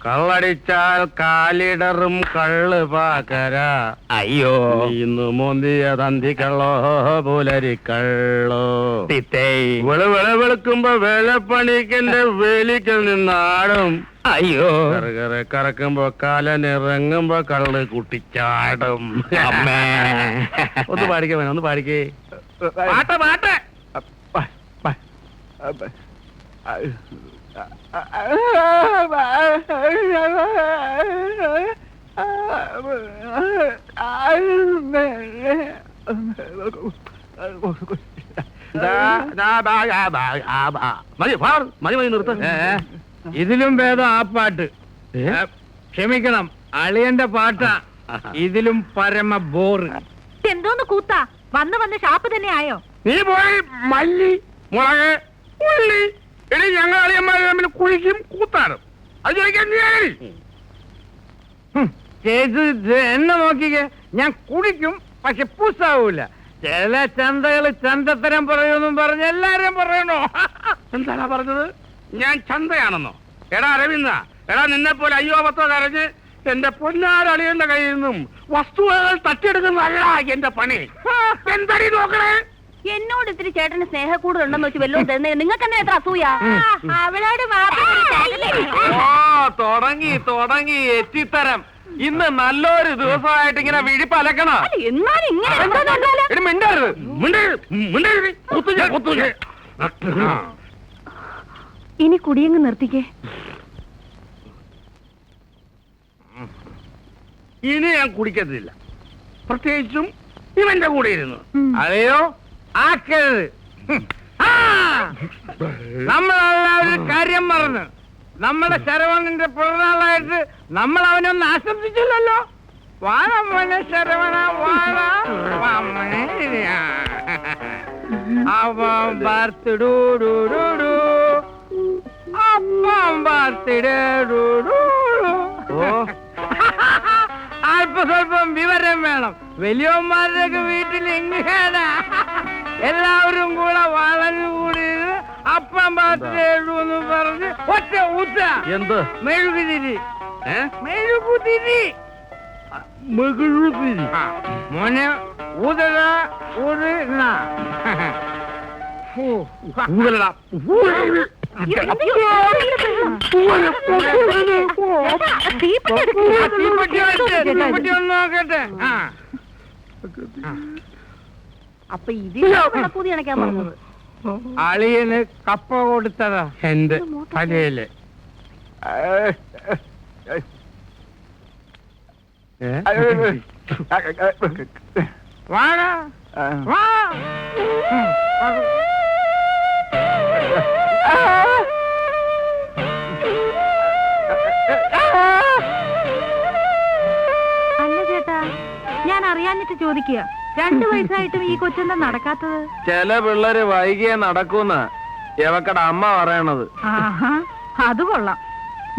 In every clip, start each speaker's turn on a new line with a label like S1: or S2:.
S1: കള്ളടിച്ചാൽ കാലിടറും കള്ള് പാക്കര.
S2: അയ്യോ
S1: ഇന്ന് മോന്തിയ തന്തിക്കള്ളോ പുലരിക്കള്ളോ. വെളുക്കുമ്പോ വേലപ്പണിക്കന്റെ വേലിക്കൽ നിന്നാടും.
S2: അയ്യോ
S1: കറകറെ കറക്കുമ്പോ കാലനിറങ്ങുമ്പോ കള്ള് കുട്ടിച്ചാടും.
S2: അമ്മേ
S1: ഒന്ന് പാടിക്കേ വേണം, ഒന്ന് പാടിക്കേ.
S2: പാട്ട് പാട്ട്.
S1: മതി നിർത്ത.
S2: ഇതിലും ഭേദം ആ പാട്ട്. ക്ഷമിക്കണം, അളിയന്റെ പാട്ടാ ഇതിലും പരമ ബോറ്.
S3: എന്തോന്ന് കൂത്താ? വന്ന് ഷാപ്പ് തന്നെ ആയോ?
S1: നീ പോയി മല്ലി മുളക് ഉള്ളി ഇനി ഞങ്ങൾ അളിയന്മാർ തമ്മിൽ കുഴിക്കും കൂത്താടും. അത് ചോദിക്കാൻ നീ
S2: എന്നെ നോക്കിക്കേ, ഞാൻ കുടിക്കും പക്ഷെ പൂസാവൂല. ചില ചന്തകള് ചന്തത്തരം പറയുമെന്നും പറഞ്ഞ് എല്ലാരും പറയണോ?
S1: എന്താണ് പറഞ്ഞത്? ഞാൻ ചന്തയാണെന്നോ? എടാ അരവിന്ദ, എടാ നിന്നെ പോലെ അയ്യോ പത്തോ കരഞ്ഞ് എന്റെ പൊന്നാരളിയന്റെ കയ്യിൽ നിന്നും വസ്തുവകൾ തട്ടിയെടുക്കുന്നതല്ല എന്റെ പണി. എന്തടി നോക്കണേ?
S3: എന്നോട് ഇത്തിരി ചേട്ടന് സ്നേഹക്കൂടുതലുണ്ടെന്ന് വെച്ച് വല്ലതും തരുന്നേ നിങ്ങൾക്ക് തന്നെ എത്ര അസൂയ? അവളോട്
S2: തുടങ്ങി എത്തിത്തരം. ഇന്ന് നല്ലൊരു ദിവസമായിട്ട് ഇങ്ങനെ വിഴിപ്പലക്കണം.
S3: എന്നാലും ഇങ്ങനെ
S2: മിണ്ടരുത്.
S3: ഇനി കുടിയങ്ങ് നിർത്തിക്കേ.
S1: ഇനി ഞാൻ കുടിക്കത്തില്ല, പ്രത്യേകിച്ചും ഇവന്റെ കൂടെ ഇരുന്നു.
S2: അതെയോ ആക്കരുത്. നമ്മളെല്ലാവരും കാര്യം മറന്ന് നമ്മുടെ ശരവണന്റെ പിറന്നാളായിട്ട് നമ്മൾ അവനൊന്ന് ആശംസിച്ചില്ലല്ലോ. വാഴമനെ ശരവണ വാഴ അവൻ ബർത്ത്ഡൂ അപ്പം ബർത്ത്ഡേ. അല്പ സ്വല്പം വിവരം വേണം. വലിയന്മാരുടെയൊക്കെ വീട്ടിൽ എങ്ങനെയാണ് എല്ലാവരും കൂടെ വളഞ്ഞുകൂടി അപ്പം പാത്തെന്ന് പറഞ്ഞ് ഒറ്റ ഊത്ത.
S1: എന്ത്
S2: മെഴുകുതിരി?
S1: മെഴുകുതിരി
S2: മോനെ ഊതട
S1: ഊതലടാ.
S2: നോക്കട്ടെ.
S3: അപ്പൊ ഇതിനെ പൂതി അണയ്ക്കാൻ പറഞ്ഞത്
S2: അളിയന് കപ്പ കൊടുത്തതാ
S1: എന്റെ തലയില്.
S2: വാടാ വാ.
S3: അല്ല ചേട്ടാ, ഞാൻ അറിയാഞ്ഞിട്ട് ചോദിക്കുക, 2 വയസ്സായിട്ടും ഈ കൊച്ചെന്താ നടക്കാത്തത്?
S1: ചില പിള്ളേര് വൈകിയേ നടക്കൂന്ന എവക്കട അമ്മ പറയണത്.
S3: ആഹാ, അത് കൊള്ളാം.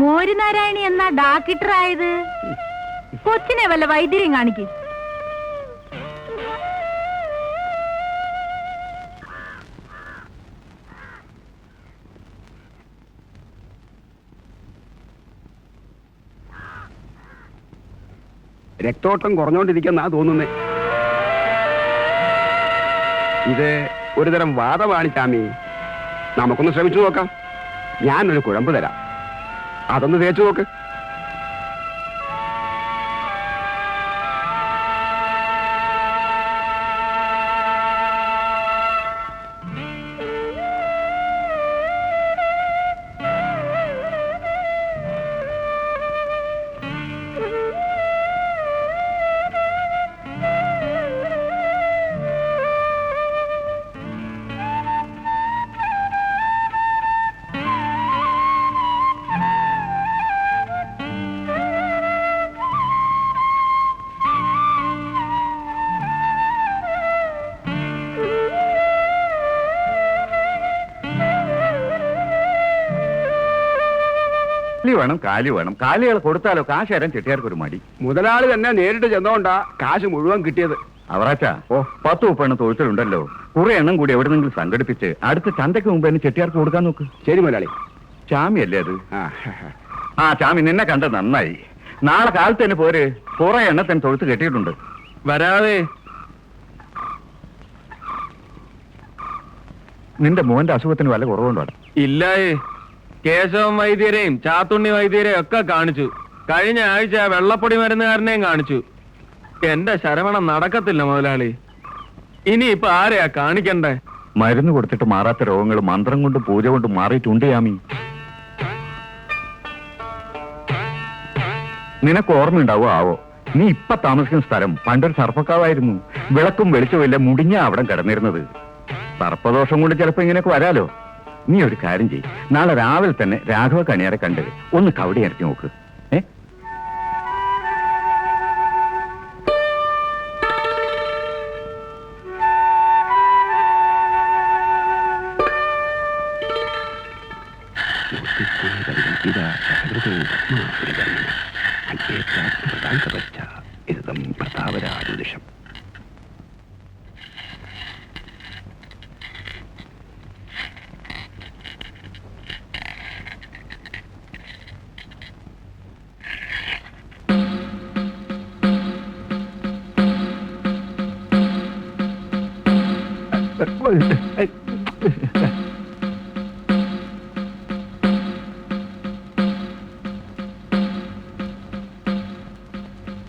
S3: മോരുനാരായണി എന്നാ ഡാക്ടർ ആയത്? കൊച്ചിനെ വല്ല വൈദ്യം കാണിക്ക്.
S4: രക്തോട്ടം കുറഞ്ഞോണ്ടിരിക്കുന്ന തോന്നുന്നേ. ഇത് ഒരുതരം വാദമാണ് ചാമി. നമുക്കൊന്ന് ശ്രമിച്ചു നോക്കാം. ഞാനൊരു കുഴമ്പ് തരാം, അതൊന്ന് തേച്ചു നോക്ക്.
S5: വേണം കാലി വേണം. കാലികൾ കൊടുത്താലോ കാശ് തരാൻ ചെട്ടിയാർക്ക് ഒരു മടി.
S4: മുതലാളി തന്നെ നേരിട്ട് ചെന്നോണ്ടാ കാശ് മുഴുവൻ കിട്ടിയത്.
S5: അവറാച്ചാ 10-30 എണ്ണം തൊഴുത്തിലുണ്ടല്ലോ, കുറെ എണ്ണം കൂടി എവിടെന്നെങ്കിലും സംഘടിപ്പിച്ച് അടുത്ത ചന്തയ്ക്ക് മുമ്പ് തന്നെ ചെട്ടിയാർക്ക് കൊടുക്കാൻ നോക്ക്.
S4: ശരി മുതലാളി.
S5: ചാമിയല്ലേ അത്?
S4: ആ,
S5: ആ ചാമി, നിന്നെ കണ്ട നന്നായി. നാളെ കാലത്ത് തന്നെ പോര്. കുറെ എണ്ണത്തിന് തൊഴുത്ത് കെട്ടിയിട്ടുണ്ട്.
S2: വരാതെ.
S5: നിന്റെ മോന്റെ അസുഖത്തിന് വല്ല കുറവുണ്ടോ?
S2: ഇല്ലായേ. കേശവൻ വൈദ്യരെയും ചാത്തുണ്ണി വൈദ്യരെയും ഒക്കെ കാണിച്ചു. കഴിഞ്ഞ ആഴ്ച വെള്ളപ്പൊടി മരുന്നുകാരനെയും കാണിച്ചു. എന്റെ ശരവണം നടക്കത്തില്ല മുതലാളി. ഇനിയിപ്പൊ ആരെയാ കാണിക്കണ്ടേ?
S5: മരുന്ന് കൊടുത്തിട്ട് മാറാത്ത രോഗങ്ങൾ മന്ത്രം കൊണ്ട് പൂജ കൊണ്ട് മാറിയിട്ടുണ്ട് യാമി. നിനക്ക് ഓർമ്മയുണ്ടാവോ ആവോ, നീ ഇപ്പൊ താമസിക്കുന്ന സ്ഥലം പണ്ടൊരു സർപ്പക്കാവായിരുന്നു. വിളക്കും വെളിച്ചമില്ല, മുടിഞ്ഞ അവിടെ കിടന്നിരുന്നത്. സർപ്പദോഷം കൊണ്ട് ചിലപ്പോ ഇങ്ങനെയൊക്കെ വരാലോ. നീ ഒരു കാര്യം ചെയ്യ്, നാളെ രാവിലെ തന്നെ രാഘവ കണിയാരെ കണ്ട് ഒന്ന് കവടി ഇറക്കി നോക്ക്.
S4: പ്രതാപരാജുഷം.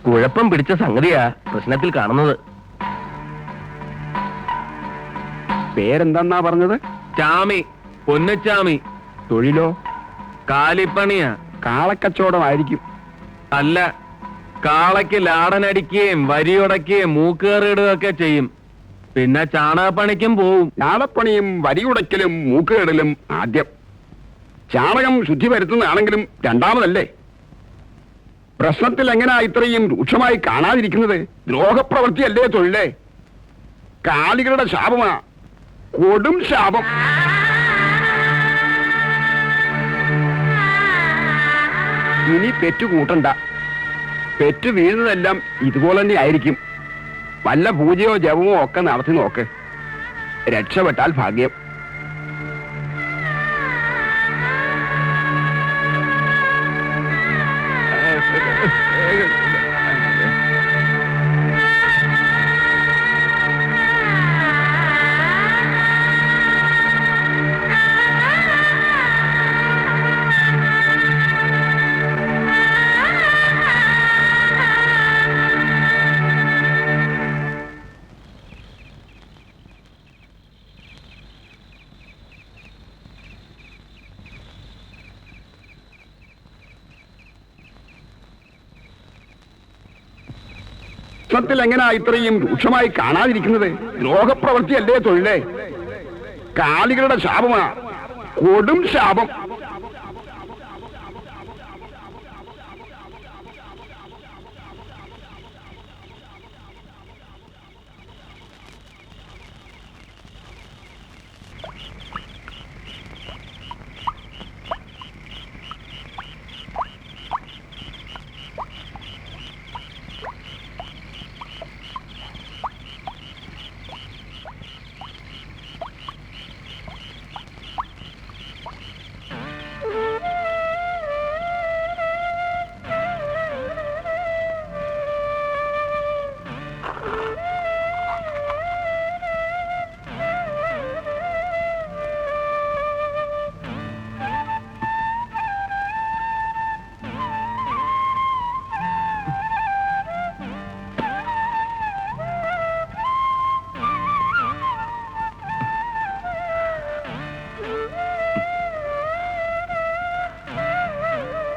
S2: കുഴപ്പം പിടിച്ച സംഗതിയാ പ്രശ്നത്തിൽ കാണുന്നത്.
S4: പേരെന്താന്നാ പറഞ്ഞത്?
S2: ചാമി, പൊന്നച്ചാമി.
S4: തൊഴിലോ?
S2: കാലിപ്പണിയാ.
S4: കാളക്കച്ചവടമായിരിക്കും.
S2: അല്ല, കാളയ്ക്ക് ലാടനടിക്കുകയും വരിയുടയ്ക്കുകയും മൂക്കേറിയിടുകയൊക്കെ ചെയ്യും. പിന്നെ ചാണകപ്പണിക്കും പോവും.
S4: ഞാടപ്പണിയും വരിയുടയ്ക്കലും മൂക്കുകേടലും ആദ്യം. ചാണകം ശുദ്ധി വരുത്തുന്നതാണെങ്കിലും രണ്ടാമതല്ലേ. പ്രശ്നത്തിൽ എങ്ങനെയാ ഇത്രയും രൂക്ഷമായി കാണാതിരിക്കുന്നത്? ദ്രോഹപ്രവൃത്തിയല്ലേ തൊഴിലേ? കാലികളുടെ ശാപമാ, കൊടും ശാപം. ഇനി പെറ്റു കൂട്ടണ്ട. പെറ്റു വീഴുന്നതെല്ലാം ഇതുപോലെ തന്നെ ആയിരിക്കും. വല്ല പൂജയോ ജപമോ ഒക്കെ നടത്തി നോക്ക്. രക്ഷപ്പെട്ടാൽ ഭാഗ്യം. പ്രശ്നത്തിൽ എങ്ങനെയാ ഇത്രയും രൂക്ഷമായി കാണാതിരിക്കുന്നത്? ദ്രോഹപ്രവൃത്തിയല്ലേ തൊഴിലേ? കാലികളുടെ ശാപമാ, കൊടും ശാപം.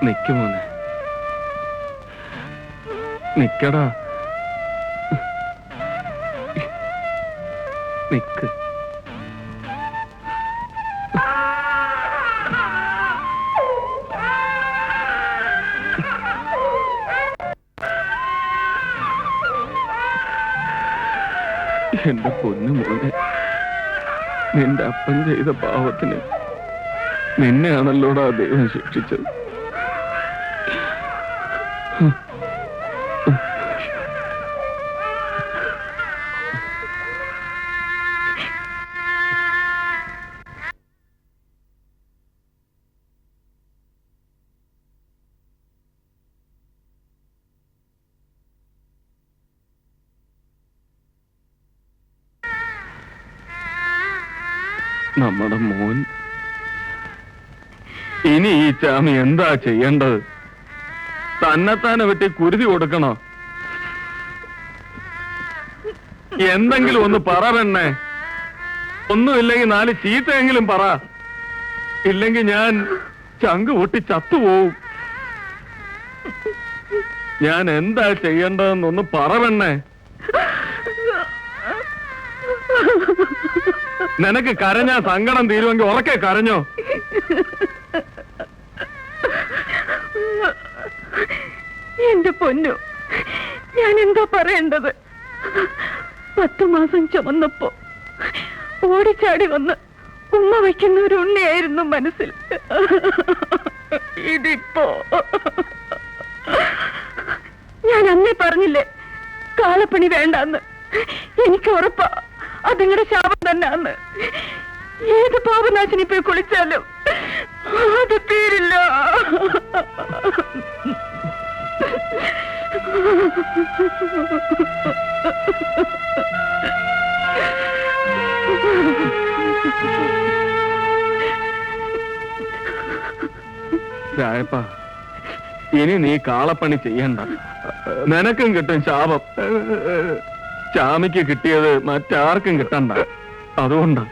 S2: നിക്കുമോനെ, നിക്കടാ, നിക്ക്. എന്റെ പൊന്നു മോനെ, നിന്റെ അപ്പൻ ചെയ്ത പാവത്തിന് നിന്നെയാണല്ലോടാ ദൈവം ശിക്ഷിച്ചത്. നമ്മുടെ മോൻ. ഇനി ഈ ചാമി എന്താ ചെയ്യേണ്ടത്? തന്നെത്താനെ വെട്ടി കുരുതി കൊടുക്കണോ? എന്തെങ്കിലും ഒന്ന് പറ പെണ്ണേ. ഒന്നുമില്ലെങ്കിൽ 4 ചീത്തയെങ്കിലും പറ. ഇല്ലെങ്കിൽ ഞാൻ ചങ്ക് പൊട്ടി ചത്തുപോവും. ഞാൻ എന്താ ചെയ്യേണ്ടതെന്നൊന്ന് പറ പെണ്ണേ. നിനക്ക് കരഞ്ഞാ സങ്കടം തീരുമെങ്കിൽ ഉറക്കെ കരഞ്ഞോ.
S3: എന്റെ പൊന്നു, ഞാൻ എന്താ പറയേണ്ടത്? 10 മാസം ചുമന്നപ്പോ ഓടിച്ചാടി വന്ന് ഉമ്മ വയ്ക്കുന്ന ഒരു ഉണ്ണിയായിരുന്നു മനസ്സിൽ. ഇതിപ്പോ ഞാൻ അന്നേ പറഞ്ഞില്ലേ കാളപ്പണി വേണ്ടെന്ന്. എനിക്ക് ഉറപ്പാ അതിങ്ങളുടെ ശാപം തന്നെയാന്ന്. ഏത് പാപനാശിനി പോയി കുളിച്ചാലും അത് തീരില്ല.
S2: രായപ്പ, ഇനി നീ കാളപ്പണി ചെയ്യണ്ട. നിനക്കും കിട്ടും ശാപം. ചാമിക്ക് കിട്ടിയത് മറ്റാർക്കും കിട്ടണ്ട. അതുകൊണ്ടാ